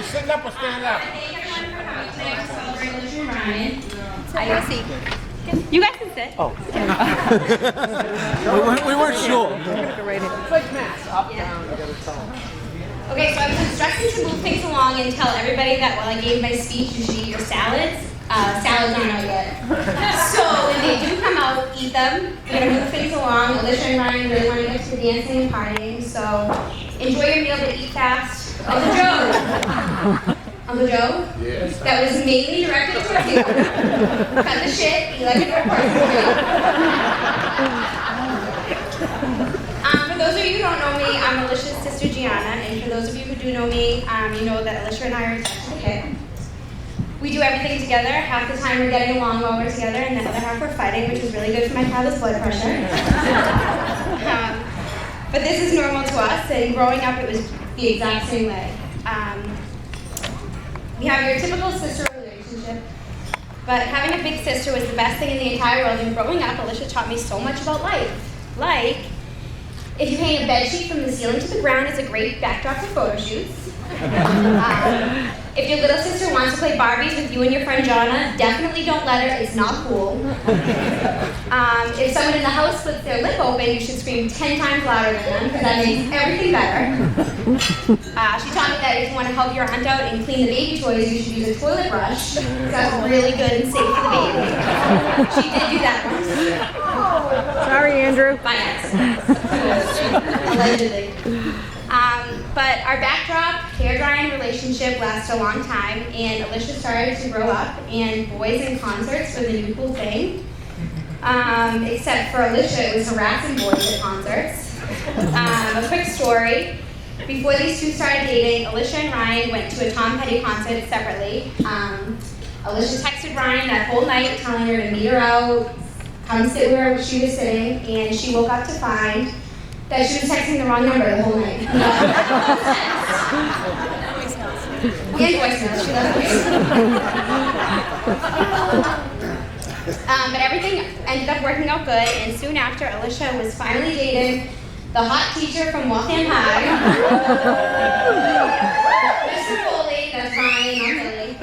Sitting up or standing up? Thank everyone for coming tonight to celebrate Alicia and Ryan. I see. You guys can sit. Oh. we weren't sure. It's like mass. Up, down, you gotta tell them. Okay, so I was instructed to move things along and tell everybody that while I gave my speech, you should eat your salads. Salads aren't out yet. So when they do come out, eat them. We're gonna move things along. Alicia and Ryan really want to get to the dancing and partying, so enjoy your meal but eat fast. Uncle Joe. Uncle Joe? Yes. That was mainly directed towards you. Cut the shit, eat like a good person. For those of you who don't know me, I'm Alicia's sister Gianna, and for those of you who do know me, you know that Alicia and I are attached to the hip. We do everything together. Half the time we're getting along while we're together, and the other half we're fighting, which is really good for my father's blood pressure. But this is normal to us, and growing up it was the exact same way. We have your typical sister relationship, but having a big sister was the best thing in the entire world, and growing up, Alicia taught me so much about life. Like, if you hang a bed sheet from the ceiling to the ground, it's a great backdrop for photo shoots. If your little sister wants to play Barbies with you and your friend Gianna, definitely don't let her, it's not cool. If someone in the house splits their lip open, you should scream 10 times louder than them, because that makes everything better. She taught me that if you want to help your aunt out and clean the baby toys, you should use a toilet brush. That's really good and safe for the baby. She did do that once. Sorry, Andrew. My ex. Allegedly. But our backdrop, hair drying relationship lasted a long time, and Alicia started to grow up, and boys in concerts were the new cool thing. Except for Alicia, it was harassing boys at concerts. A quick story. Before these two started dating, Alicia and Ryan went to a Tom Petty concert separately. Alicia texted Ryan that whole night telling her to meet her out, come sit where she was sitting, and she woke up to find that she was texting the wrong number the whole night. And voicemails, she loves but everything ended up working out good, and soon after, Alicia was finally dating the hot teacher from Waltham High. Mr. Foley, that's Ryan, not Billy.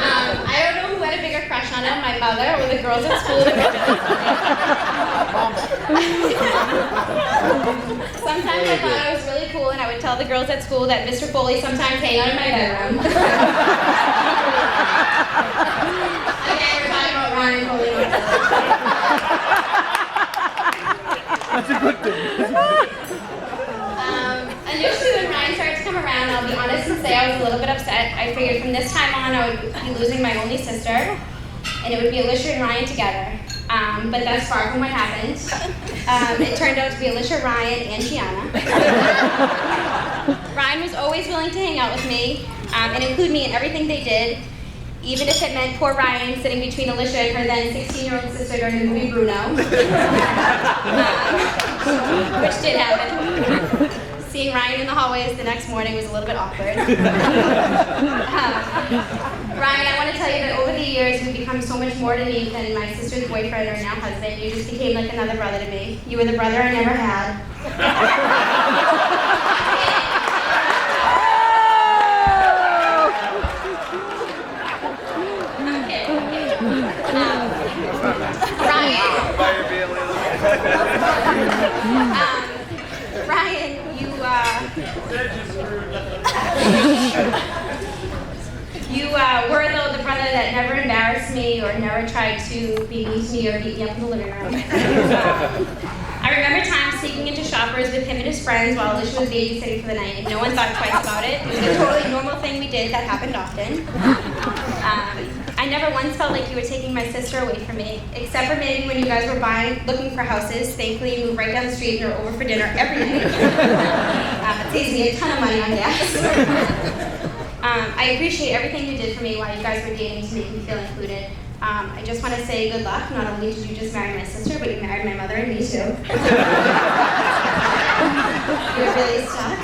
I don't know who had a bigger crush on him, my mother or the girls at school. Sometimes I thought I was really cool, and I would tell the girls at school that Mr. Foley sometimes hang out in my bedroom. Again, we're talking about Ryan Foley. That's a good thing. Initially, when Ryan started to come around, I'll be honest and say I was a little bit upset. I figured from this time on I would be losing my only sister, and it would be Alicia and Ryan together. But that's far from what happened. It turned out to be Alicia, Ryan, and Gianna. Ryan was always willing to hang out with me and include me in everything they did, even if it meant poor Ryan sitting between Alicia and her then 16-year-old sister during the movie Bruno, which did happen. Seeing Ryan in the hallways the next morning was a little bit awkward. Ryan, I want to tell you that over the years, you've become so much more to me than my sister's boyfriend or now husband. You just became like another brother to me. You were the brother I never had. Ryan, you were though the brother that never embarrassed me or never tried to be mean to me or beat me up in the living room. I remember times sneaking into Shoppers with him and his friends while Alicia was babysitting for the night, and no one thought twice about it. It was a totally normal thing we did that happened often. I never once felt like you were taking my sister away from me, except for maybe when you guys were looking for houses. Thankfully, you moved right down the street and were over for dinner every night. It saves me a ton of money on gas. I appreciate everything you did for me while you guys were dating to make me feel included. I just want to say good luck. Not only did you just marry my sister, but you married my mother and me too. You're really stuck.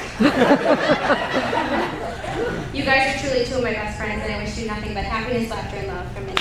You guys are truly two of my best friends, and I wish you nothing but happiness, laughter, and love from me.